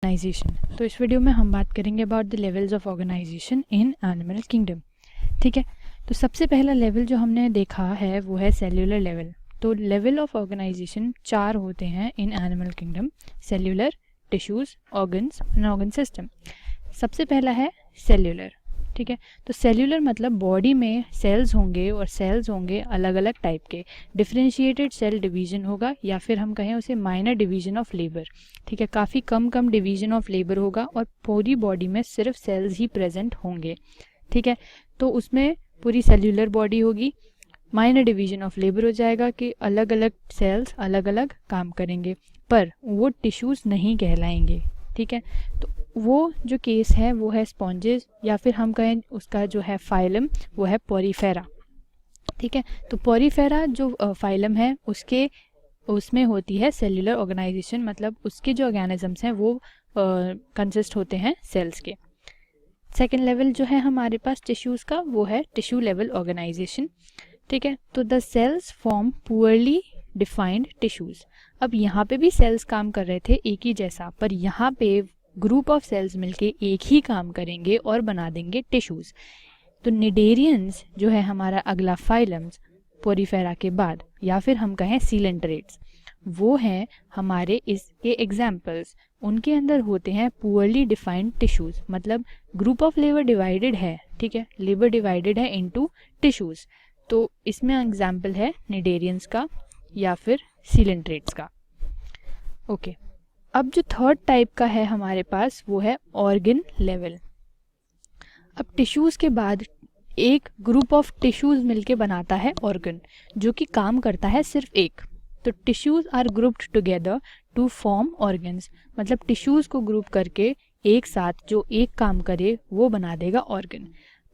Organisation. तो इस video में हम बात करेंगे about the levels of organisation in animal kingdom. ठीक है, तो सबसे पहला लेवल जो हमने देखा है वो है सेल्यूलर लेवल। तो लेवल ऑफ ऑर्गेनाइजेशन 4 होते हैं इन animal kingdom: cellular, tissues, organs and organ system. सबसे पहला है सेल्यूलर। ठीक है, तो सेल्यूलर मतलब बॉडी में सेल्स होंगे और सेल्स होंगे अलग अलग टाइप के। डिफरेंशिएटेड सेल डिवीजन होगा या फिर हम कहें उसे माइनर डिवीजन ऑफ लेबर। ठीक है, काफ़ी कम डिवीजन ऑफ लेबर होगा और पूरी बॉडी में सिर्फ सेल्स ही प्रेजेंट होंगे। ठीक है, तो उसमें पूरी सेल्यूलर बॉडी होगी। माइनर डिवीजन ऑफ लेबर हो जाएगा कि अलग अलग सेल्स अलग अलग काम करेंगे, पर वो टिश्यूज़ नहीं कहलाएंगे। ठीक है, तो वो जो केस है वो है स्पॉन्जेस या फिर हम कहें उसका जो है फाइलम वो है पोरीफेरा। ठीक है, तो पोरीफेरा जो फाइलम है उसमें होती है सेल्यूलर ऑर्गेनाइजेशन, मतलब उसके जो ऑर्गेनिजम्स हैं वो कंसिस्ट होते हैं सेल्स के। सेकेंड लेवल जो है हमारे पास टिश्यूज़ का वो है टिश्यू लेवल ऑर्गेनाइजेशन। ठीक है, तो the cells form poorly defined tissues. अब यहाँ पे भी सेल्स काम कर रहे थे एक ही जैसा, पर यहाँ पे ग्रुप ऑफ सेल्स मिलके एक ही काम करेंगे और बना देंगे टिश्यूज़। तो निडेरियंस जो है हमारा अगला फाइलम्स पोरीफेरा के बाद, या फिर हम कहें सीलेंट्रेट्स, वो हैं हमारे इसके एग्जाम्पल्स। उनके अंदर होते हैं पुअरली डिफाइंड टिश्यूज़, मतलब ग्रुप ऑफ लेबर डिवाइडेड है। ठीक है, लेबर डिवाइडेड है इनटू टिश्यूज़। तो इसमें एग्जाम्पल है निडेरियंस का या फिर सीलेंट्रेट्स का। ओके, अब जो थर्ड टाइप का है हमारे पास वो है ऑर्गन लेवल। अब टिश्यूज़ के बाद एक ग्रुप ऑफ टिश्यूज़ मिलके बनाता है ऑर्गन, जो कि काम करता है सिर्फ एक। तो tissues are grouped together to form organs, मतलब टिश्यूज़ को ग्रुप करके एक साथ जो एक काम करे वो बना देगा ऑर्गन।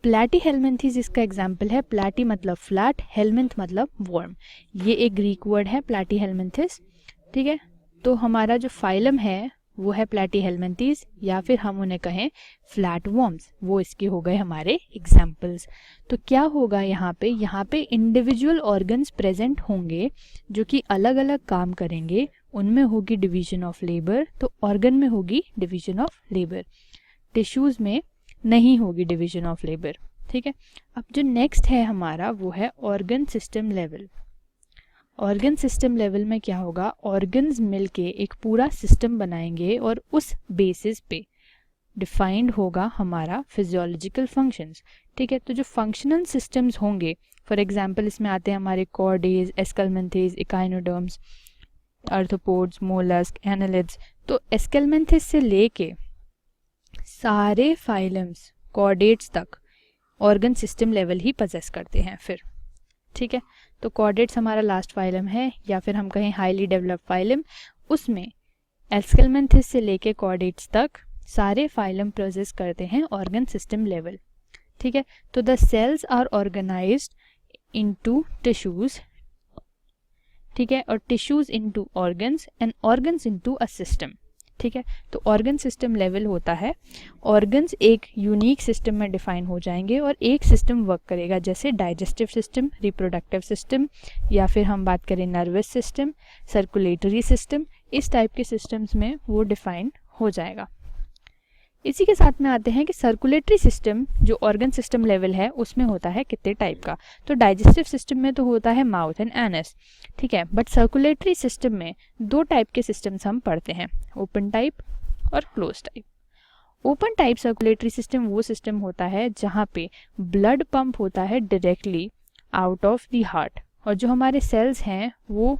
प्लैटीहेलमिन्थेस इसका एग्जाम्पल है। प्लैटी मतलब फ्लैट, हेलमिन्थ मतलब वर्म। ये एक ग्रीक वर्ड है प्लैटीहेलमिन्थेस। ठीक है, तो हमारा जो फाइलम है वो है प्लैटीहेलमिन्थेस या फिर हम उन्हें कहें फ्लैट वर्म्स, वो इसके हो गए हमारे एग्जाम्पल्स। तो क्या होगा यहाँ पे इंडिविजुअल ऑर्गन्स प्रेजेंट होंगे जो कि अलग अलग काम करेंगे। उनमें होगी डिवीजन ऑफ लेबर, तो ऑर्गन में होगी डिवीजन ऑफ लेबर, टिश्यूज़ में नहीं होगी डिवीजन ऑफ लेबर। ठीक है, अब जो नेक्स्ट है हमारा वो है organ system level. Organ system level में क्या होगा, ऑर्गन्स मिलके एक पूरा सिस्टम बनाएंगे और उस बेसिस पे डिफाइंड होगा हमारा फिजियोलॉजिकल फंक्शंस। ठीक है, तो जो फंक्शनल सिस्टम्स होंगे, फॉर एग्जांपल इसमें आते हैं हमारे chordates, aschelminthes, echinoderms, arthropods, mollusc, annelids. तो एस्केलमेंथेस से लेके सारे फाइलम्स कॉर्डेट्स तक ऑर्गन सिस्टम लेवल ही पजेस करते हैं फिर। ठीक है, तो कॉर्डेट्स हमारा लास्ट फाइलम है या फिर हम कहें हाईली डेवलप्ड फाइलम। उसमें एस्केलमेंथेस से लेके कॉर्डेट्स तक सारे फाइलम प्रोसेस करते हैं ऑर्गन सिस्टम लेवल। ठीक है, तो the cells are organised into tissues. ठीक है, और tissues into organs and organs into a system. ठीक है, तो ऑर्गन सिस्टम लेवल होता है ऑर्गन्स एक यूनिक सिस्टम में डिफाइन हो जाएंगे और एक सिस्टम वर्क करेगा, जैसे डाइजेस्टिव सिस्टम, रिप्रोडक्टिव सिस्टम, या फिर हम बात करें नर्वस सिस्टम, सर्कुलेटरी सिस्टम। इस टाइप के सिस्टम्स में वो डिफाइन हो जाएगा। इसी के साथ में आते हैं कि सर्कुलेटरी सिस्टम जो ऑर्गन सिस्टम लेवल है उसमें होता है कितने टाइप का। तो डाइजेस्टिव सिस्टम में तो होता है माउथ एंड एनस। ठीक है, बट सर्कुलेटरी सिस्टम में 2 टाइप के सिस्टम्स हम पढ़ते हैं, ओपन टाइप और close type. Open type circulatory system वो सिस्टम होता है जहाँ पे ब्लड पंप होता है directly out of the heart, और जो हमारे सेल्स हैं वो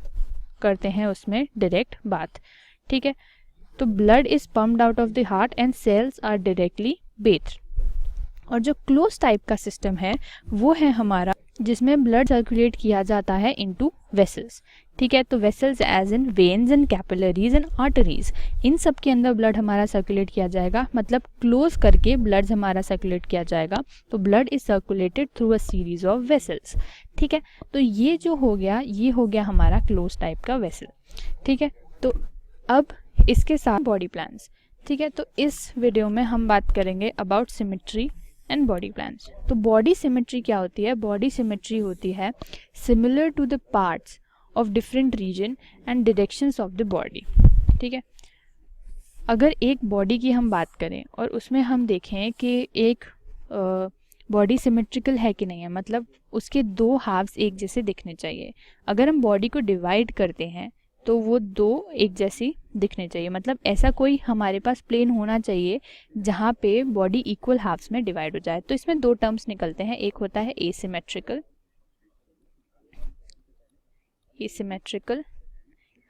करते हैं उसमें डायरेक्ट बाथ। ठीक है, तो blood is pumped out of the heart and cells are directly bathed. और जो क्लोज टाइप का सिस्टम है वो है हमारा जिसमें ब्लड सर्कुलेट किया जाता है इनटू वेसल्स। ठीक है, तो vessels as in veins and capillaries and arteries, इन सब के अंदर ब्लड हमारा सर्कुलेट किया जाएगा, मतलब क्लोज करके ब्लड हमारा सर्कुलेट किया जाएगा। तो blood is circulated through a series of vessels. ठीक है, तो ये जो हो गया ये हो गया हमारा क्लोज टाइप का वेसल। ठीक है, तो अब इसके साथ बॉडी प्लान्स। ठीक है, तो इस वीडियो में हम बात करेंगे about symmetry and body plans. तो बॉडी सिमेट्री क्या होती है, बॉडी सिमेट्री होती है similar to the parts of different region and directions of the body. ठीक है, अगर एक बॉडी की हम बात करें और उसमें हम देखें कि एक बॉडी सिमेट्रिकल है कि नहीं है, मतलब उसके दो हाफ्स एक जैसे दिखने चाहिए। अगर हम बॉडी को डिवाइड करते हैं तो वो दो एक जैसी दिखने चाहिए, मतलब ऐसा कोई हमारे पास प्लेन होना चाहिए जहाँ पे बॉडी इक्वल हाफ्स में डिवाइड हो जाए। तो इसमें दो टर्म्स निकलते हैं, एक होता है एसिमेट्रिकल,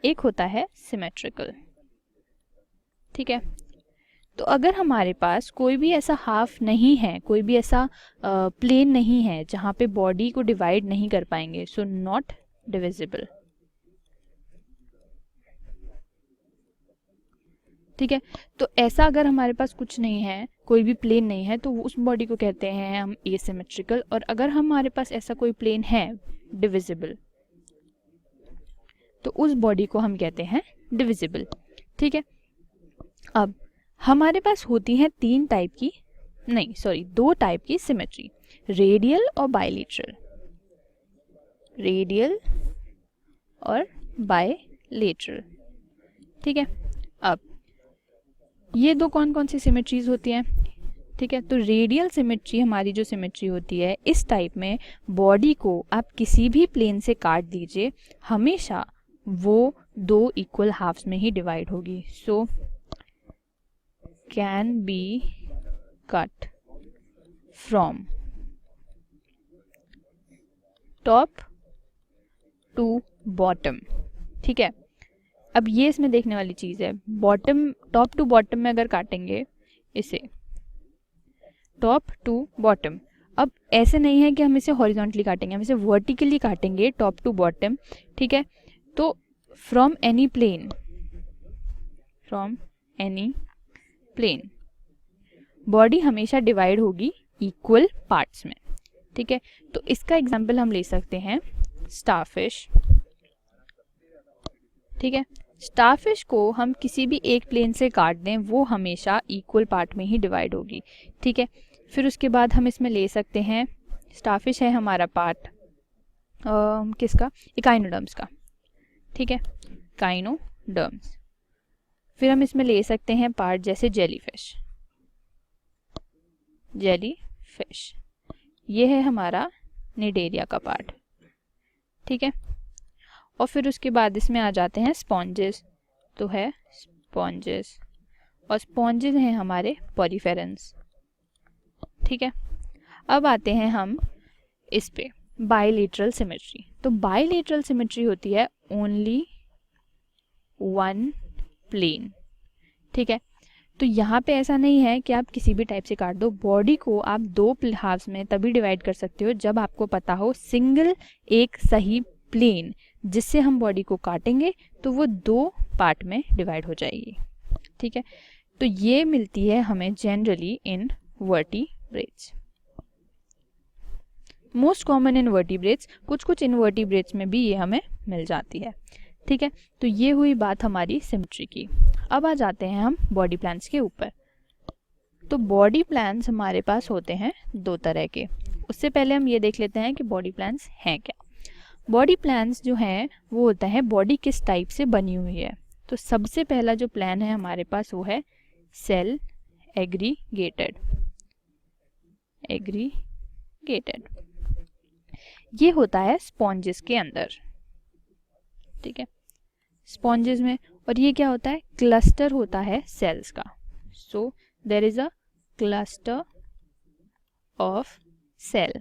एक होता है सिमेट्रिकल। ठीक है, तो अगर हमारे पास कोई भी ऐसा हाफ नहीं है, कोई भी ऐसा प्लेन नहीं है जहाँ पे बॉडी को डिवाइड नहीं कर पाएंगे, सो नॉट डिविजिबल। ठीक है, तो ऐसा अगर हमारे पास कुछ नहीं है, कोई भी प्लेन नहीं है, तो उस बॉडी को कहते हैं हम एसिमेट्रिकल। और अगर हमारे पास ऐसा कोई प्लेन है डिविजिबल, तो उस बॉडी को हम कहते हैं डिविजिबल। ठीक है, अब हमारे पास होती है दो टाइप की सिमेट्री, रेडियल और बायलेटरल। रेडियल और बायलेटरल। ठीक है, अब ये दो कौन कौन सी सिमेट्रीज होती हैं? ठीक है, तो रेडियल सिमेट्री हमारी जो सिमेट्री होती है, इस टाइप में बॉडी को आप किसी भी प्लेन से काट दीजिए, हमेशा वो दो इक्वल हाफ्स में ही डिवाइड होगी। सो can be cut from top to bottom। ठीक है, अब ये इसमें देखने वाली चीज़ है, टॉप टू बॉटम में अगर काटेंगे इसे टॉप टू बॉटम, अब ऐसे नहीं है कि हम इसे हॉरिजॉन्टली काटेंगे, हम इसे वर्टिकली काटेंगे टॉप टू बॉटम। ठीक है, तो फ्रॉम एनी प्लेन बॉडी हमेशा डिवाइड होगी इक्वल पार्ट्स में। ठीक है, तो इसका एग्जांपल हम ले सकते हैं स्टारफिश। ठीक है, स्टारफिश को हम किसी भी एक प्लेन से काट दें, वो हमेशा इक्वल पार्ट में ही डिवाइड होगी। ठीक है, फिर उसके बाद हम इसमें ले सकते हैं, स्टारफिश है हमारा पार्ट किसका? इकाइनोडर्म्स का। ठीक है, इकाइनोडर्म्स। फिर हम इसमें ले सकते हैं पार्ट जैसे जेलीफिश, ये है हमारा निडेरिया का पार्ट। ठीक है, और फिर उसके बाद इसमें आ जाते हैं स्पॉन्जेस, तो है स्पॉन्जेस, और स्पॉन्जेस हैं हमारे पॉरीफेरेंस। ठीक है, अब आते हैं हम इस पे बायलेटरल सिमेट्री। तो बायलेटरल सिमेट्री होती है ओनली वन प्लेन। ठीक है, तो यहाँ पे ऐसा नहीं है कि आप किसी भी टाइप से काट दो, बॉडी को आप दो हाफ्स में तभी डिवाइड कर सकते हो जब आपको पता हो सिंगल एक सही प्लेन जिससे हम बॉडी को काटेंगे तो वो दो पार्ट में डिवाइड हो जाएगी। ठीक है, तो ये मिलती है हमें generally in vertebrates, most common in vertebrates, कुछ इनवर्टिब्रेट्स में भी ये हमें मिल जाती है। ठीक है, तो ये हुई बात हमारी सिमेट्री की। अब आ जाते हैं हम बॉडी प्लान्स के ऊपर। तो बॉडी प्लान्स हमारे पास होते हैं दो तरह के। उससे पहले हम ये देख लेते हैं कि बॉडी प्लान्स हैं क्या। बॉडी प्लान्स जो हैं वो होता है बॉडी किस टाइप से बनी हुई है। तो सबसे पहला जो प्लान है हमारे पास वो है सेल एग्रीगेटेड। ये होता है स्पॉन्जेस के अंदर। ठीक है, स्पॉन्जेस में, और ये क्या होता है? क्लस्टर होता है सेल्स का। So there is a cluster of cell.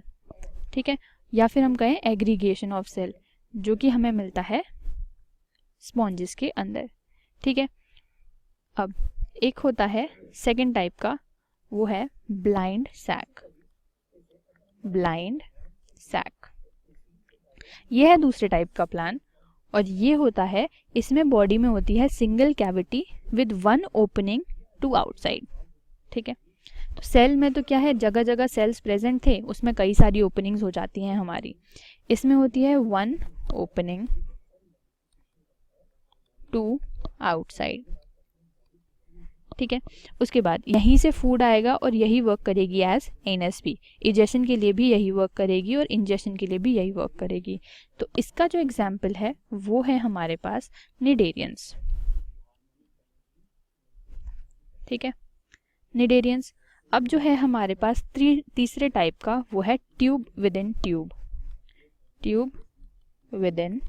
ठीक है, या फिर हम कहें एग्रीगेशन ऑफ सेल, जो कि हमें मिलता है स्पॉन्जेस के अंदर। ठीक है, अब एक होता है सेकंड टाइप का, वो है ब्लाइंड सैक। ये है दूसरे टाइप का प्लान, और ये होता है, इसमें बॉडी में होती है single cavity with one opening to outside. ठीक है, तो सेल में तो क्या है, जगह जगह सेल्स प्रेजेंट थे, उसमें कई सारी ओपनिंग्स हो जाती हैं हमारी। इसमें होती है वन ओपनिंग टू आउटसाइड। ठीक है, उसके बाद यहीं से फूड आएगा और यही वर्क करेगी एज एनएसपी। इजेशन के लिए भी यही वर्क करेगी और इंजेशन के लिए भी यही वर्क करेगी। तो इसका जो एग्जाम्पल है वो है हमारे पास निडेरियंस। ठीक है, निडेरियंस। अब जो है हमारे पास तीसरे टाइप का, वो है tube with in tube, tube with in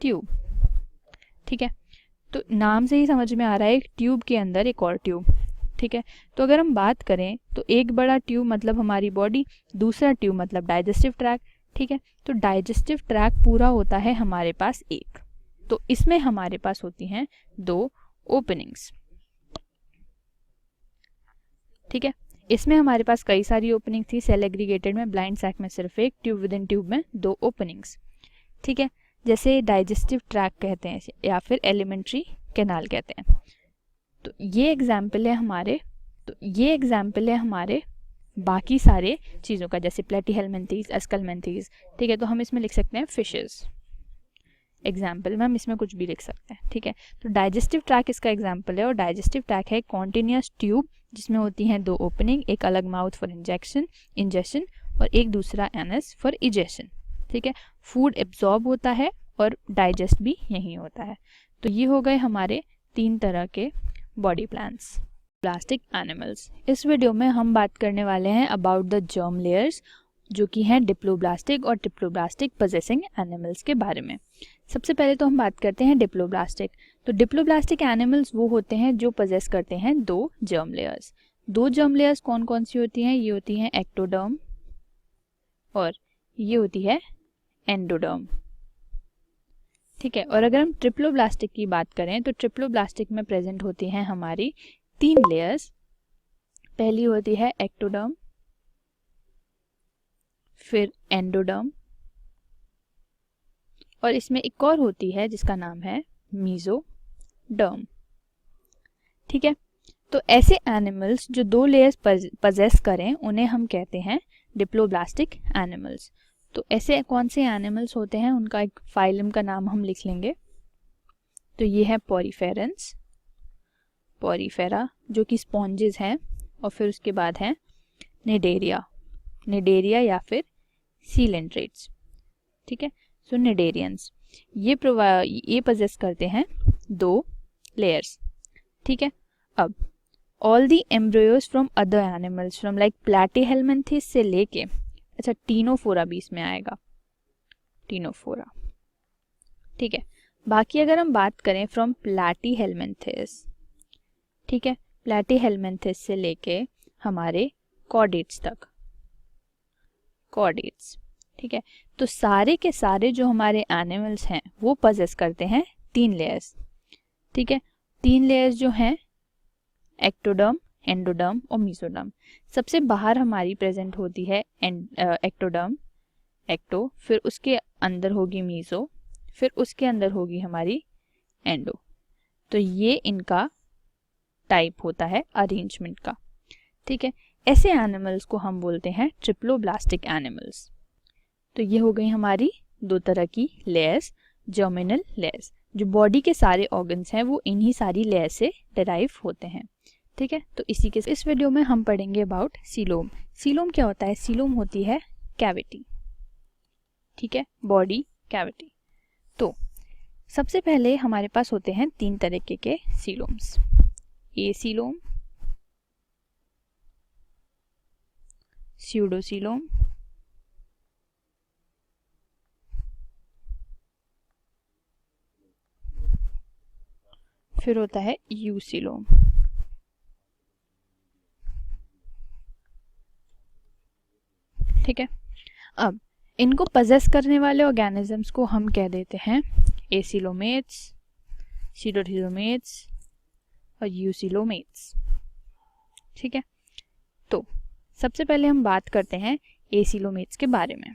tube. ठीक है, तो नाम से ही समझ में आ रहा है एक ट्यूब के अंदर एक और ट्यूब। ठीक है, तो अगर हम बात करें तो एक बड़ा ट्यूब मतलब हमारी बॉडी, दूसरा ट्यूब मतलब डाइजेस्टिव ट्रैक। ठीक है, तो डाइजेस्टिव ट्रैक पूरा होता है हमारे पास एक, तो इसमें हमारे पास होती हैं 2 ओपनिंग्स। ठीक है, इसमें हमारे पास कई सारी ओपनिंग थी, सेल एग्रीगेटेड में, ब्लाइंड सैक में सिर्फ एक, ट्यूब विद इन ट्यूब में 2 ओपनिंग्स। ठीक है, जैसे डाइजेस्टिव ट्रैक कहते हैं या फिर एलिमेंट्री कैनाल कहते हैं। तो ये एग्जाम्पल है हमारे बाकी सारे चीज़ों का, जैसे प्लेटीहेलमिन्थीज, एस्कलमेंथीज। ठीक है, तो हम इसमें लिख सकते हैं फिशेस, एग्जाम्पल में हम इसमें कुछ भी लिख सकते हैं। ठीक है, तो डाइजेस्टिव ट्रैक इसका एग्जाम्पल है, और डाइजेस्टिव ट्रैक है कॉन्टिन्यूस ट्यूब जिसमें होती हैं 2 ओपनिंग, एक अलग माउथ फॉर इंजेक्शन और एक दूसरा एनस फॉर इजेशन। ठीक है, फूड एब्जॉर्ब होता है और डाइजेस्ट भी यही होता है। तो ये हो गए हमारे 3 तरह के बॉडी प्लान्स। Plastic animals. इस वीडियो में हम बात करने वाले हैं अबाउट द जर्म लेयर्स, जो कि हैं डिप्लोब्लास्टिक और ट्रिप्लोब्लास्टिक पोजेसिंग एनिमल्स के बारे में। सबसे पहले तो हम बात करते हैं डिप्लोब्लास्टिक। तो डिप्लोब्लास्टिक एनिमल्स वो होते हैं जो पोजेस करते हैं 2 जर्म लेयर्स। 2 जर्म लेयर्स कौन कौन सी होती हैं? ये होती हैं एक्टोडर्म और ये होती है एंडोडर्म। ठीक है, और अगर हम ट्रिप्लोब्लास्टिक की बात करें तो ट्रिप्लोब्लास्टिक में प्रेजेंट होती हैं हमारी 3 लेयर्स। पहली होती है एक्टोडर्म, फिर एंडोडर्म, और इसमें एक और होती है जिसका नाम है मीजोडर्म। ठीक है, तो ऐसे एनिमल्स जो 2 लेयर्स पजेस करें उन्हें हम कहते हैं डिप्लोब्लास्टिक एनिमल्स। तो ऐसे कौन से एनिमल्स होते हैं, उनका एक फाइलम का नाम हम लिख लेंगे। तो ये है पॉरीफेरेंस, पॉरीफेरा जो कि स्पॉन्जेस हैं, और फिर उसके बाद है निडेरिया या फिर सीलेंट्रेट्स। ठीक है, सो निडेरियंस ये पोजेस करते हैं 2 लेयर्स। ठीक है, अब all the embryos from other animals from like platyhelminthes से लेके, अच्छा टीनोफोरा भी इसमें आएगा, टीनोफोरा। ठीक है, बाकी अगर हम बात करें फ्रॉम प्लैटीहेलमिन्थेस, ठीक है, प्लैटीहेलमिन्थेस से लेके हमारे कॉर्डेट्स तक, कॉर्डेट्स। ठीक है, तो सारे के सारे जो हमारे एनिमल्स हैं वो पोजेस करते हैं 3 लेयर्स। ठीक है, 3 लेयर्स जो हैं एक्टोडर्म, एंडोडर्म और मीजोडर्म। सबसे बाहर हमारी प्रेजेंट होती है एक्टोडर्म, एक्टो, फिर उसके अंदर होगी मीजो, फिर उसके अंदर होगी हमारी एंडो। तो ये इनका टाइप होता है अरेंजमेंट का। ठीक है, ऐसे एनिमल्स को हम बोलते हैं ट्रिप्लोब्लास्टिक एनिमल्स। तो ये हो गई हमारी 2 तरह की लेयर्स, जर्मिनल लेयर्स। जो बॉडी के सारे ऑर्गन्स हैं वो इन्हीं सारी लेयर से डिराइव होते हैं। ठीक है, तो इसी के इस वीडियो में हम पढ़ेंगे अबाउट सीलोम। सीलोम क्या होता है? सीलोम होती है कैविटी। ठीक है, बॉडी कैविटी। तो सबसे पहले हमारे पास होते हैं 3 तरीके के सीलोम्स, ए सीलोम, स्यूडोसीलोम फिर होता है यूसीलोम। ठीक है, अब इनको पजेस करने वाले ऑर्गेनिजम्स को हम कह देते हैं एसिलोमेट्स, सीडोथिलोमेट्स और यूसिलोमेट्स। ठीक है, तो सबसे पहले हम बात करते हैं एसिलोमेट्स के बारे में।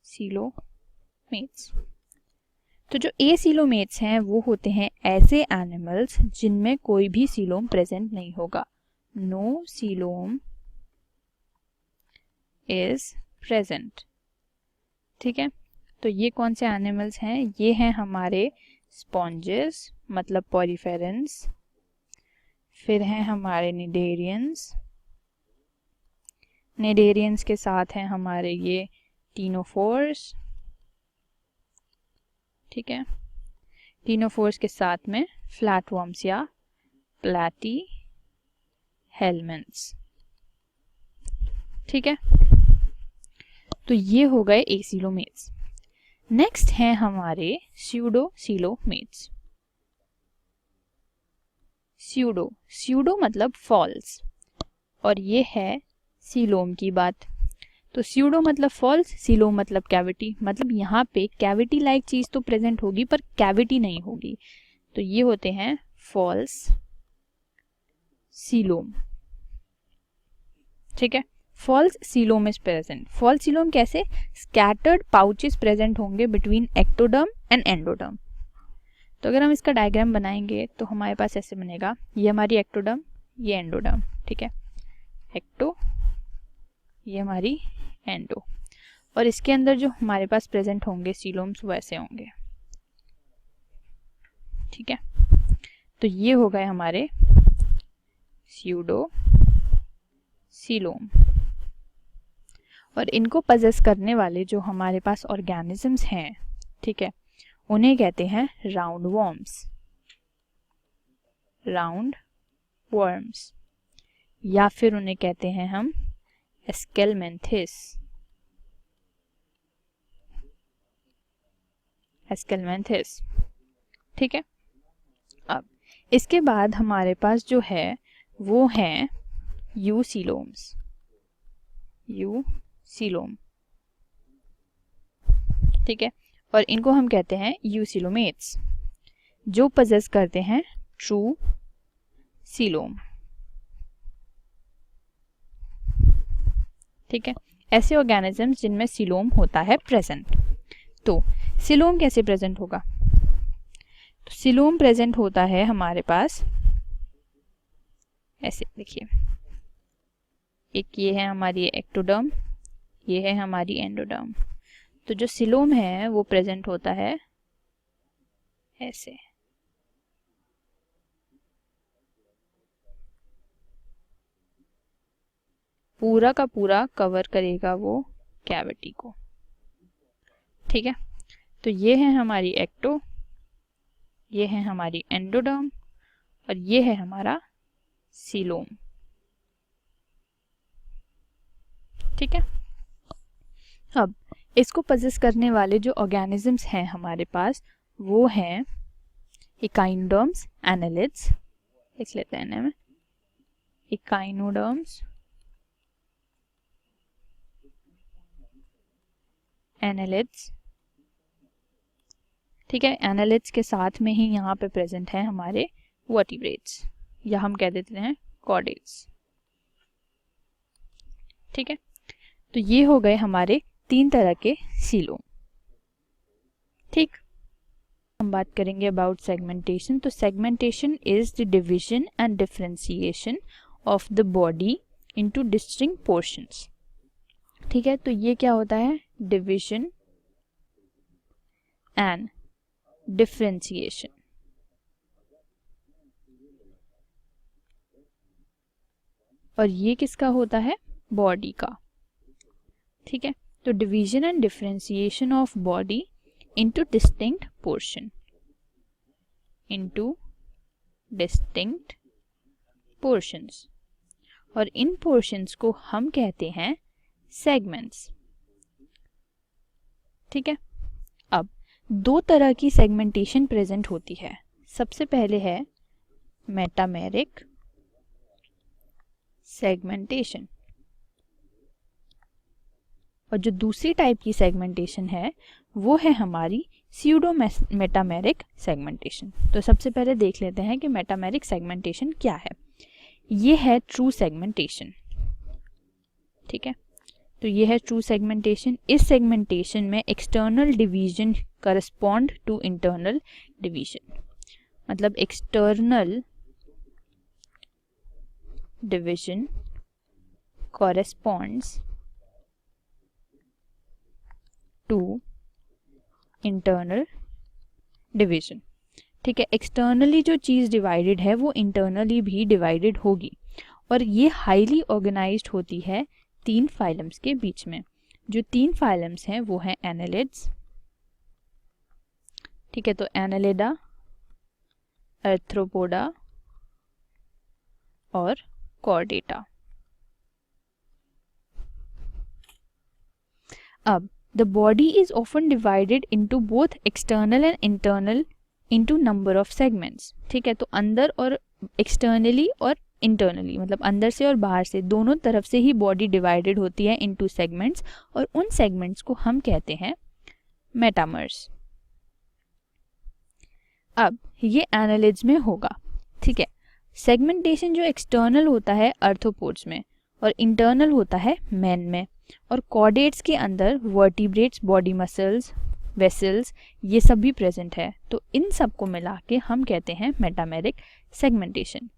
एसिलोमेट्स, तो जो एसिलोमेट्स हैं वो होते हैं ऐसे एनिमल्स जिनमें कोई भी सीलोम प्रेजेंट नहीं होगा। No coelom is present. ठीक है, तो ये कौन से एनिमल्स हैं? ये हैं हमारे स्पॉन्जेस मतलब पॉरीफेरेंस, फिर हैं हमारे निडेरियंस, निडेरियंस के साथ हैं हमारे ये टीनोफोर्स। ठीक है, टीनोफोर्स के साथ में फ्लैटवर्म्स या प्लैटीहेल्मिन्थ्स। ठीक है, तो ये हो गए एसिलोमेट्स। नेक्स्ट हैं हमारे स्यूडोसीलोमेट्स। स्यूडो मतलब फॉल्स, और ये है सीलोम की बात। तो स्यूडो मतलब फॉल्स, सीलोम मतलब कैविटी, मतलब यहाँ पे कैविटी लाइक चीज तो प्रेजेंट होगी पर कैविटी नहीं होगी, तो ये होते हैं फॉल्स सीलोम। ठीक है, false coelom is present. False coelom कैसे? स्कैटर्ड पाउचेस प्रेजेंट होंगे बिटवीन एक्टोडर्म एंड एंडोडर्म। तो अगर हम इसका डायग्राम बनाएंगे तो हमारे पास ऐसे बनेगा, ये हमारी एक्टोडर्म, ये एंडोडर्म। ठीक है, एक्टो, ये हमारी एंडो, और इसके अंदर जो हमारे पास प्रेजेंट होंगे सीलोम्स वो ऐसे होंगे। ठीक है, तो ये हो गए हमारे स्यूडो सीलोम। और इनको पजेस करने वाले जो हमारे पास ऑर्गेनिजम्स हैं, ठीक है, उन्हें कहते हैं राउंड वर्म्स, या फिर उन्हें कहते हैं हम एस्केलमेंथिस। ठीक है, अब इसके बाद हमारे पास जो है वो है यूसीलोम। ठीक है, और इनको हम कहते हैं यूसिलोमेट्स, जो पजेस करते हैं ट्रू सीलोम। ठीक है, ऐसे ऑर्गेनिजम्स जिनमें सीलोम होता है प्रेजेंट। तो सीलोम कैसे प्रेजेंट होगा? तो सीलोम प्रेजेंट होता है हमारे पास ऐसे, देखिए, एक ये है हमारी एक्टोडर्म, ये है हमारी एंडोडर्म। तो जो सीलोम है वो प्रेजेंट होता है ऐसे। पूरा का पूरा कवर करेगा वो कैविटी को। ठीक है, तो ये है हमारी एक्टो, ये है हमारी एंडोडर्म, और ये है हमारा सीलोम। ठीक है, अब इसको पजेस करने वाले जो ऑर्गेनिजम्स हैं हमारे पास वो हैं इकाइनोडर्म्स, एनालिड्स, लिख लेते हैं ना, इकाइनोडर्म्स, एनालिड्स। ठीक है, एनालिड्स के साथ में ही यहाँ पे प्रेजेंट है हमारे वर्टिब्रेट्स, या हम कह देते हैं कॉर्डेट्स। ठीक है, तो ये हो गए हमारे 3 तरह के सीलोम। ठीक, हम बात करेंगे अबाउट सेगमेंटेशन। तो segmentation is the division and differentiation of the body into distinct portions. ठीक है, तो ये क्या होता है? Division and differentiation. और ये किसका होता है? बॉडी का। ठीक है, तो division and differentiation of body into distinct portion, into distinct portions, और इन पोर्शंस को हम कहते हैं सेगमेंट्स। ठीक है, अब 2 तरह की सेगमेंटेशन प्रेजेंट होती है। सबसे पहले है मेटामेरिक सेगमेंटेशन, और जो दूसरी टाइप की सेगमेंटेशन है वो है हमारी स्यूडो मेटामेरिक सेगमेंटेशन। तो सबसे पहले देख लेते हैं कि मेटामेरिक सेगमेंटेशन क्या है। ये है ट्रू सेगमेंटेशन। ठीक है, तो ये है ट्रू सेगमेंटेशन। इस सेगमेंटेशन में external division correspond to internal division, मतलब external division corresponds to internal division। ठीक है, एक्सटर्नली जो चीज़ डिवाइडेड है वो इंटरनली भी डिवाइडेड होगी, और ये हाईली ऑर्गेनाइज्ड होती है 3 फाइलम्स के बीच में। जो 3 फाइलम्स हैं वो हैं एनालिड्स। ठीक है, तो एनालिडा, आर्थ्रोपोडा और कॉर्डेटा। अब the body is often divided into both external and internal into number of segments. ठीक है, तो अंदर और एक्सटर्नली और इंटरनली, मतलब अंदर से और बाहर से, दोनों तरफ से ही बॉडी डिवाइडेड होती है इनटू सेगमेंट्स, और उन सेगमेंट्स को हम कहते हैं मेटामर्स। अब ये एनालिड्स में होगा। ठीक है, सेगमेंटेशन जो एक्सटर्नल होता है आर्थ्रोपोड्स में और इंटरनल होता है मैन में, और कॉर्डेट्स के अंदर वर्टिब्रेट्स, बॉडी मसल्स, वेसल्स, ये सब भी प्रेजेंट है। तो इन सब को मिला के हम कहते हैं मेटामेरिक सेगमेंटेशन।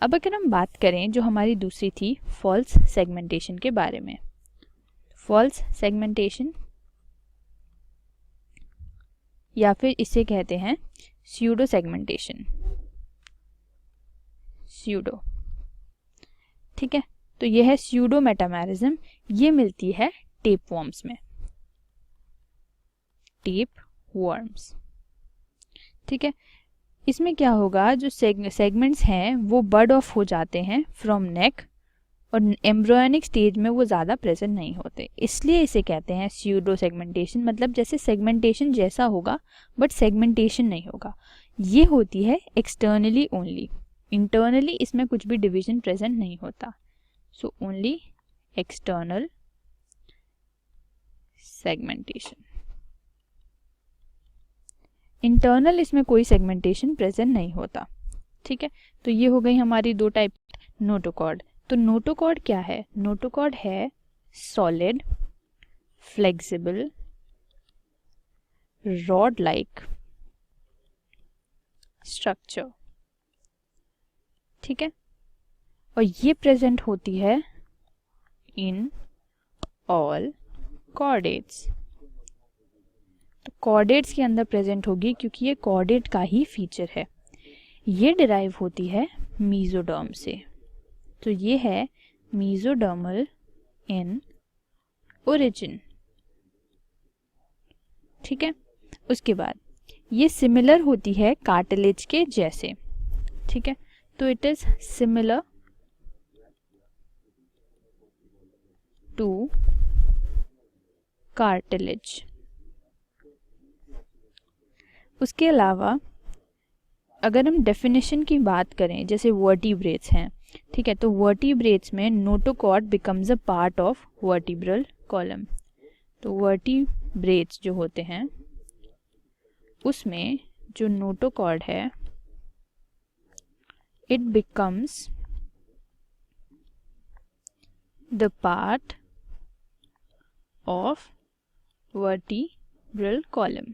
अब अगर हम बात करें जो हमारी दूसरी थी फॉल्स सेगमेंटेशन के बारे में, फॉल्स सेगमेंटेशन या फिर इसे कहते हैं स्यूडो सेगमेंटेशन, स्यूडो। ठीक है, तो यह है स्यूडो मेटामेरिज्म। ये मिलती है टेप वर्म्स में, टेप वर्म्स। ठीक है, इसमें क्या होगा, जो सेगमेंट्स हैं वो बर्ड ऑफ हो जाते हैं फ्रॉम नेक, और एम्ब्रियोनिक स्टेज में वो ज़्यादा प्रेजेंट नहीं होते, इसलिए इसे कहते हैं स्यूडो सेगमेंटेशन। मतलब जैसे सेगमेंटेशन जैसा होगा बट सेगमेंटेशन नहीं होगा। ये होती है एक्सटर्नली ओनली, इंटरनली इसमें कुछ भी डिवीजन प्रेजेंट नहीं होता। So only external segmentation, internal इसमें कोई सेगमेंटेशन प्रेजेंट नहीं होता। ठीक है, तो ये हो गई हमारी दो टाइप। नोटोकॉर्ड, तो नोटोकॉर्ड क्या है? नोटोकॉर्ड है solid, flexible, rod like structure. ठीक है, और ये प्रेजेंट होती है इन ऑल कॉर्डेट्स। तो कॉर्डेट्स के अंदर प्रेजेंट होगी क्योंकि ये कॉर्डेट का ही फीचर है। ये डिराइव होती है मीजोडर्म से, तो ये है मीजोडर्मल इन ओरिजिन। ठीक है, उसके बाद ये सिमिलर होती है कार्टिलेज के जैसे। ठीक है, तो it is similar two cartilage. उसके अलावा अगर हम डेफिनेशन की बात करें, जैसे वर्टिब्रेट्स हैं, ठीक है, तो वर्टिब्रेट्स में notochord becomes a part of vertebral column. तो वर्टिब्रेट्स जो होते हैं उसमें जो नोटोकॉर्ड है it becomes the part of vertebral column.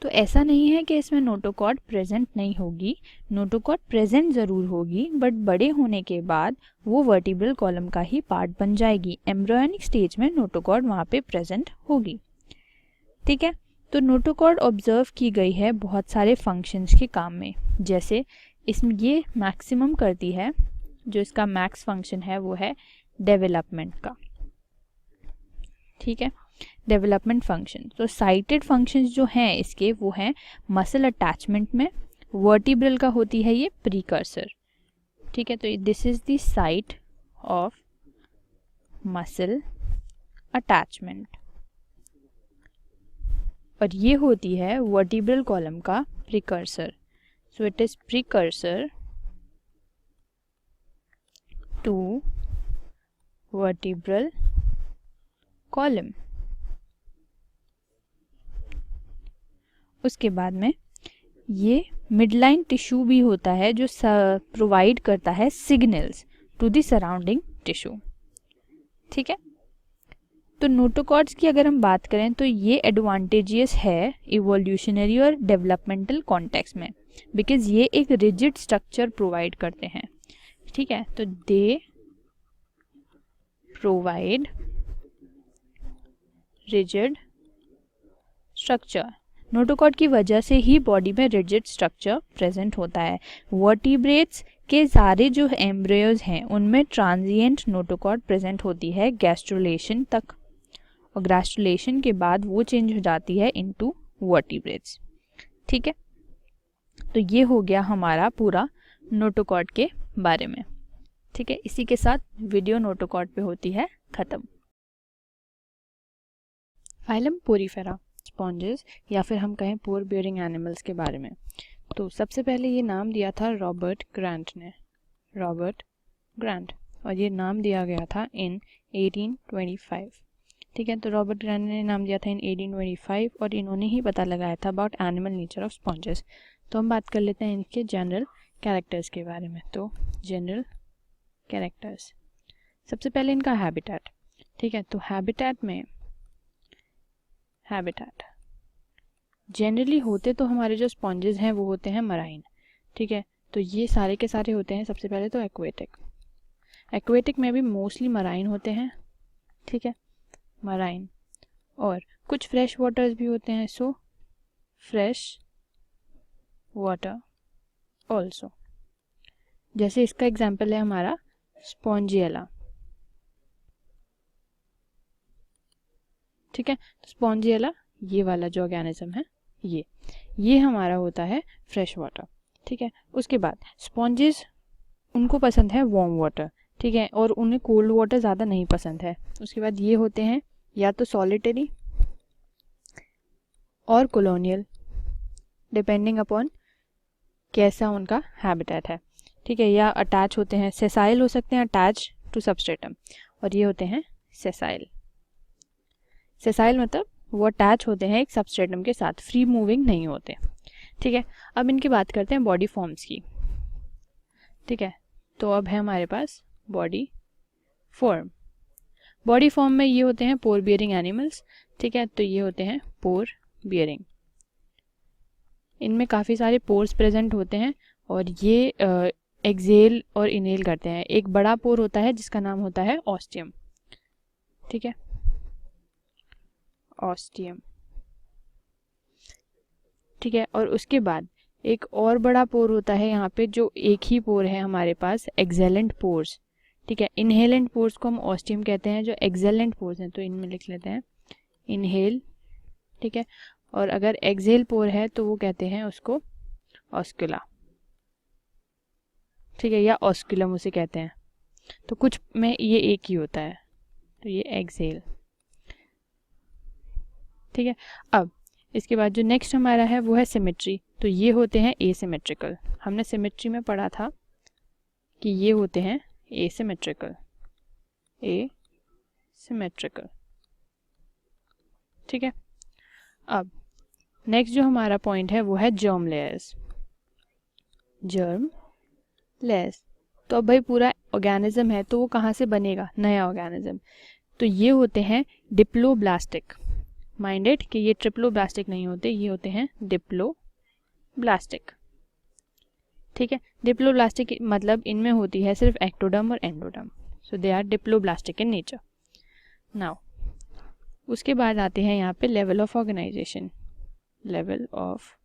तो ऐसा नहीं है कि इसमें नोटोकॉर्ड प्रेजेंट नहीं होगी, नोटोकॉर्ड प्रेजेंट ज़रूर होगी, बट बड़े होने के बाद वो वर्टिब्रल कॉलम का ही पार्ट बन जाएगी। एम्ब्रियोनिक स्टेज में नोटोकॉर्ड वहाँ पे प्रेजेंट होगी। ठीक है, तो नोटोकॉर्ड ऑब्जर्व की गई है बहुत सारे फंक्शंस के काम में, जैसे इसमें ये मैक्सिमम करती है, जो इसका मैक्स फंक्शन है वो है डेवलपमेंट का। ठीक है, डेवलपमेंट फंक्शन। तो साइटेड फंक्शंस जो हैं इसके वो हैं मसल अटैचमेंट में, वर्टिब्रल का होती है ये प्रीकर्सर। ठीक है, तो this is the site of muscle attachment, और ये होती है वर्टिब्रल कॉलम का precursor. So it is precursor to vertebral column. उसके बाद में ये मिडलाइन टिश्यू भी होता है जो प्रोवाइड करता है signals to the surrounding tissue. ठीक है, तो नोटोकॉर्ड्स की अगर हम बात करें तो ये एडवांटेजियस है इवोल्यूशनरी और डेवलपमेंटल कॉन्टेक्स्ट में, बिकॉज ये एक रिजिड स्ट्रक्चर प्रोवाइड करते हैं। ठीक है, तो they provide rigid structure. Notochord की वजह से ही बॉडी में रिजिड स्ट्रक्चर प्रेजेंट होता है। वर्टिब्रेट्स के सारे जो एम्ब्रियोज हैं उनमें ट्रांजिएंट नोटोकॉर्ड प्रेजेंट होती है गैस्ट्रुलेशन तक, और गैस्ट्रुलेशन के बाद वो चेंज हो जाती है इनटू वर्टिब्रेट्स। ठीक है, तो ये हो गया हमारा पूरा नोटोकॉर्ड के बारे में। ठीक है, इसी के साथ वीडियो नोटोकॉर्ड पे होती है ख़त्म। फाइलम पोरीफेरा स्पॉन्जेस या फिर हम कहें पोर बियरिंग एनिमल्स के बारे में। तो सबसे पहले ये नाम दिया था रॉबर्ट ग्रांट ने, रॉबर्ट ग्रांट, और ये नाम दिया गया था इन 1825। ठीक है, तो रॉबर्ट ग्रांट ने नाम दिया था इन 1825 और इन्होंने ही पता लगाया था about animal nature of sponges. तो हम बात कर लेते हैं इनके जनरल कैरेक्टर्स के बारे में। तो जनरल कैरेक्टर्स, सबसे पहले इनका हैबिटेट। ठीक है, तो हैबिटेट में हैबिटेट जनरली होते तो हमारे जो स्पॉन्जेस हैं वो होते हैं मराइन। ठीक है, तो ये सारे के सारे होते हैं सबसे पहले तो एक्वेटिक। एक्वेटिक में भी मोस्टली मराइन होते हैं। ठीक है, मराइन, और कुछ फ्रेश वाटर्स भी होते हैं, सो फ्रेश वाटर ऑल्सो। जैसे इसका एग्जाम्पल है हमारा स्पॉन्जिएला। ठीक है, स्पॉन्जिएला ये वाला जो ऑर्गेनिज्म है ये हमारा होता है फ्रेश वाटर। ठीक है, उसके बाद स्पॉन्जेस उनको पसंद है वार्म वाटर। ठीक है, और उन्हें कोल्ड वाटर ज़्यादा नहीं पसंद है। उसके बाद ये होते हैं या तो सॉलिटरी और कॉलोनियल, डिपेंडिंग अपॉन कैसा उनका हैबिटेट है। ठीक है, या अटैच होते हैं, सेसाइल हो सकते हैं अटैच टू सबस्ट्रेटम, और ये होते हैं सेसाइल। सेसाइल मतलब वो अटैच होते हैं एक सबस्ट्रेटम के साथ, फ्री मूविंग नहीं होते। ठीक है, अब इनकी बात करते हैं बॉडी फॉर्म्स की। ठीक है, तो अब है हमारे पास बॉडी फॉर्म। बॉडी फॉर्म में ये होते हैं पोर बियरिंग एनिमल्स। ठीक है, तो ये होते हैं पोर बियरिंग। इनमें काफ़ी सारे पोर्स प्रेजेंट होते हैं और ये एक्सेल और इनहेल करते हैं। एक बड़ा पोर होता है जिसका नाम होता है ऑस्टियम। ठीक है, ऑस्टियम। ठीक है, और उसके बाद एक और बड़ा पोर होता है यहाँ पे, जो एक ही पोर है हमारे पास, एक्सेलेंट पोर्स। ठीक है, इनहेलेंट पोर्स को हम ऑस्टियम कहते हैं, जो एक्सेलेंट पोर्स हैं तो इनमें लिख लेते हैं इनहेल। ठीक है, और अगर एक्सेल पोर है तो वो कहते हैं उसको ऑस्कुला। ठीक है, या ऑस्कुलम उसे कहते हैं। तो कुछ में ये एक ही होता है, तो ये एक्सेल। ठीक है, अब इसके बाद जो नेक्स्ट हमारा है वो है सिमेट्री। तो ये होते हैं एसिमेट्रिकल। हमने सिमेट्री में पढ़ा था कि ये होते हैं एसिमेट्रिकल, एसिमेट्रिकल। ठीक है, अब नेक्स्ट जो हमारा पॉइंट है वो है जर्म लेयर्स। जर्म लेयर्स, तो अब भाई पूरा ऑर्गेनिज्म है तो वो कहाँ से बनेगा, नया ऑर्गेनिज्म। तो ये होते हैं डिप्लोब्लास्टिक। माइंडेड कि ये ट्रिप्लोब्लास्टिक नहीं होते, ये होते हैं डिप्लोब्लास्टिक। ठीक है, डिप्लोब्लास्टिक मतलब इनमें होती है सिर्फ एक्टोडर्म और endoderm, so they are diploblastic in nature. Now उसके बाद आते हैं यहाँ पे level of organisation. Level of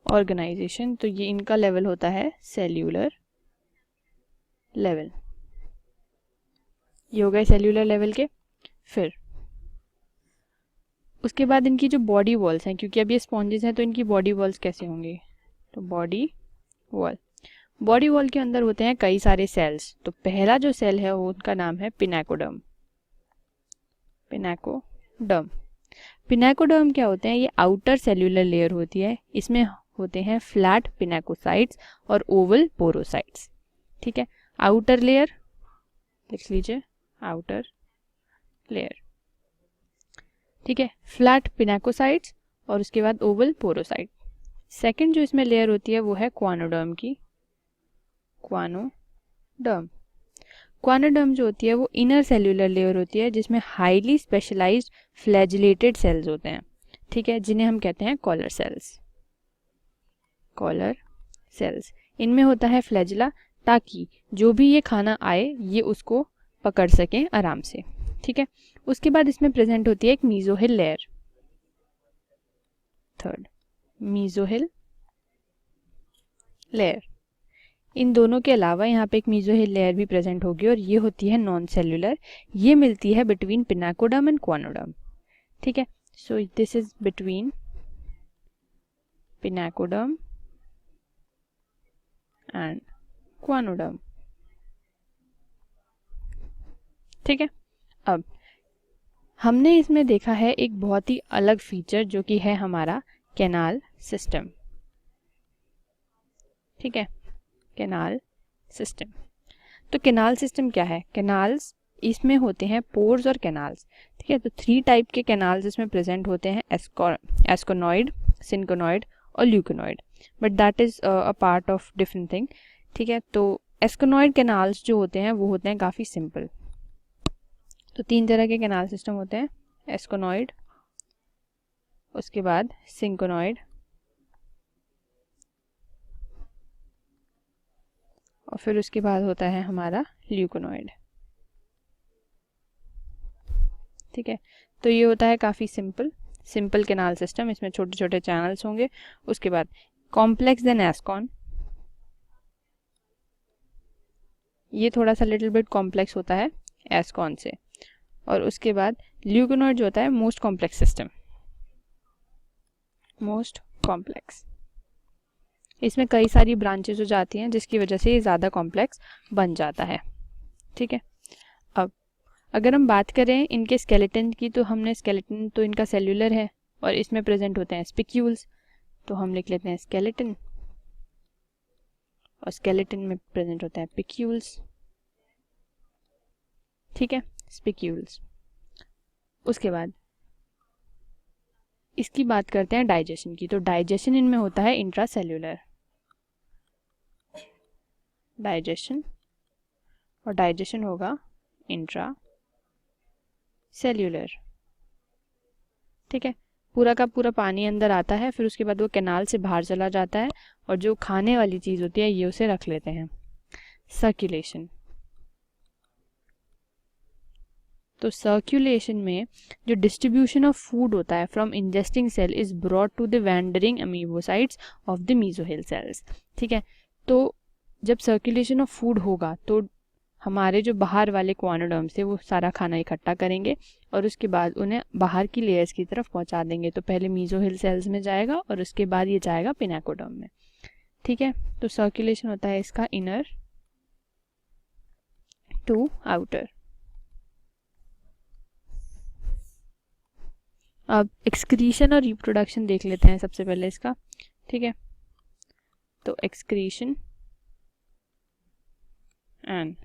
organisation, तो ये इनका लेवल होता है सेल्यूलर लेवल। ये हो गए सेल्यूलर लेवल के। फिर उसके बाद इनकी जो बॉडी वॉल्स हैं, क्योंकि अब ये स्पॉन्जेस हैं तो इनकी बॉडी वॉल्स कैसे होंगे, तो बॉडी वॉल। बॉडी वॉल के अंदर होते हैं कई सारे सेल्स। तो पहला जो सेल है वो उनका नाम है पिनाकोडर्म। पिनाकोडर्म, पिनाकोडर्म क्या होते हैं, ये आउटर सेल्यूलर लेयर होती है। इसमें होते हैं फ्लैट पिनाकोसाइट्स और ओवल पोरोसाइट्स। ठीक है, आउटर लेयर लिख लीजिए, आउटर लेयर। ठीक है, फ्लैट पिनाकोसाइट्स और उसके बाद ओवल पोरोसाइट। सेकंड जो इसमें लेयर होती है वो है क्वानोडर्म की, क्वानोडर्म। क्वानोडर्म जो होती है वो इनर सेल्यूलर लेयर होती है जिसमें हाईली स्पेशलाइज्ड फ्लैजिलेटेड सेल्स होते हैं। ठीक है, जिन्हें हम कहते हैं कॉलर सेल्स। कॉलर सेल्स, इनमें होता है फ्लैजिला, ताकि जो भी ये खाना आए ये उसको पकड़ सकें आराम से। ठीक है, उसके बाद इसमें प्रेजेंट होती है एक mesohyl layer. Third, mesohyl layer. इन दोनों के अलावा यहाँ पे एक मीजोहिल लेयर भी प्रेजेंट होगी और ये होती है नॉन सेल्यूलर। ये मिलती है बिटवीन पिनाकोडर्म एंड क्वानोडर्म। ठीक है, so this is between pinacoderm and choanoderm. ठीक है, अब हमने इसमें देखा है एक बहुत ही अलग फीचर जो कि है हमारा कैनाल सिस्टम। ठीक है, कैनाल सिस्टम। तो कैनाल सिस्टम क्या है? कैनाल्स, इसमें होते हैं पोर्स और कैनाल्स। ठीक है, तो 3 टाइप के कैनाल्स इसमें प्रेजेंट होते हैं, एस्कोनॉइड, सिंकोनॉइड और leuconoid, but that is a part of different thing. ठीक है, तो एस्कोनॉइड कैनाल्स जो होते हैं वो होते हैं काफ़ी सिंपल। तो 3 तरह के कैनाल सिस्टम होते हैं, एस्कोनॉइड, उसके बाद सिंकोनॉइड और फिर उसके बाद होता है हमारा ल्यूकोनॉइड। ठीक है, तो ये होता है काफ़ी सिंपल कैनाल सिस्टम, इसमें छोटे छोटे चैनल्स होंगे। उसके बाद कॉम्प्लेक्स देन एस्कॉन, ये थोड़ा सा लिटिल बिट कॉम्प्लेक्स होता है एस्कॉन से। और उसके बाद ल्यूकोनॉइड जो होता है most complex system, most complex. इसमें कई सारी ब्रांचेस हो जाती हैं जिसकी वजह से ये ज़्यादा कॉम्प्लेक्स बन जाता है। ठीक है, अब अगर हम बात करें इनके स्केलेटन की, तो हमने स्केलेटन तो इनका सेल्यूलर है और इसमें प्रेजेंट होते हैं स्पिक्यूल्स, तो हम लिख लेते हैं स्केलेटन, और स्केलेटन में प्रेजेंट होता है पिक्यूल्स। ठीक है, स्पिक्यूल्स। उसके बाद इसकी बात करते हैं डाइजेशन की, तो डाइजेशन इनमें होता है इंट्रासेल्यूलर, डाइजेशन, और डाइजेशन होगा इंट्रा सेल्यूलर। ठीक है, पूरा का पूरा पानी अंदर आता है, फिर उसके बाद वो कैनाल से बाहर चला जाता है और जो खाने वाली चीज़ होती है ये उसे रख लेते हैं। सर्कुलेशन, तो सर्कुलेशन में जो डिस्ट्रीब्यूशन ऑफ फूड होता है from ingesting cell is brought to the wandering amoebocytes of the mesohyl cells. ठीक है, तो जब सर्कुलेशन ऑफ फूड होगा तो हमारे जो बाहर वाले क्वानोडर्म से वो सारा खाना इकट्ठा करेंगे और उसके बाद उन्हें बाहर की लेयर्स की तरफ पहुंचा देंगे। तो पहले मीजोहिल सेल्स में जाएगा और उसके बाद ये जाएगा पिनाकोडर्म में। ठीक है, तो सर्कुलेशन होता है इसका इनर टू आउटर। अब एक्सक्रीशन और रिप्रोडक्शन देख लेते हैं सबसे पहले इसका। ठीक है, तो एक्सक्रीशन एंड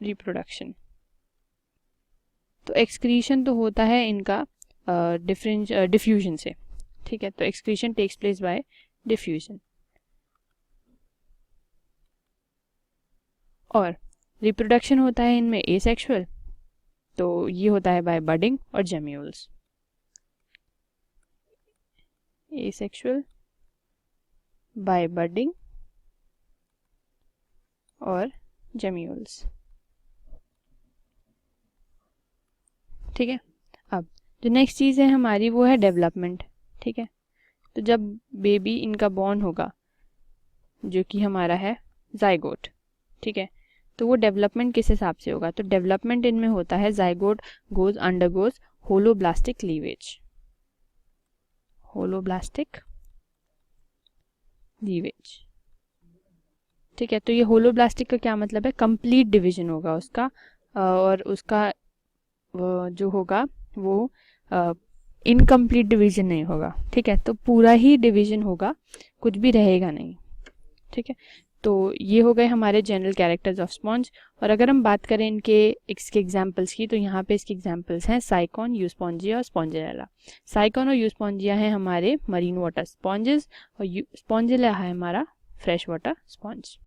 रिप्रोडक्शन। तो एक्सक्रीशन तो होता है इनका डिफ्यूजन से। ठीक है, तो excretion takes place by diffusion, और रिप्रोडक्शन होता है इनमें एसेक्सुअल, तो ये होता है बाय बडिंग और जेम्यूल्स। एसेक्सुअल, बाय बडिंग और जेम्यूल्स। ठीक है, अब जो नेक्स्ट चीज़ है हमारी वो है डेवलपमेंट। ठीक है, तो जब बेबी इनका बॉर्न होगा जो कि हमारा है जाइगोट, ठीक है, तो वो डेवलपमेंट किस हिसाब से होगा? तो डेवलपमेंट इनमें होता है zygote goes undergoes holoblastic cleavage, holoblastic cleavage. ठीक है, तो ये होलोब्लास्टिक का क्या मतलब है? कंप्लीट डिवीजन होगा उसका, और उसका जो होगा वो इनकम्प्लीट डिवीजन नहीं होगा। ठीक है, तो पूरा ही डिवीजन होगा, कुछ भी रहेगा नहीं। ठीक है, तो ये हो गए हमारे जनरल कैरेक्टर्स ऑफ स्पॉन्ज। और अगर हम बात करें इसके एग्जांपल्स की, तो यहाँ पे इसके एग्जांपल्स हैं साइकॉन, यूस्पॉन्जिया और स्पॉन्जिला। साइकॉन और यूस्पॉन्जिया हैं हमारे मरीन वाटर स्पॉन्जेस और स्पॉन्जिला है हमारा फ्रेश वाटर स्पॉन्ज।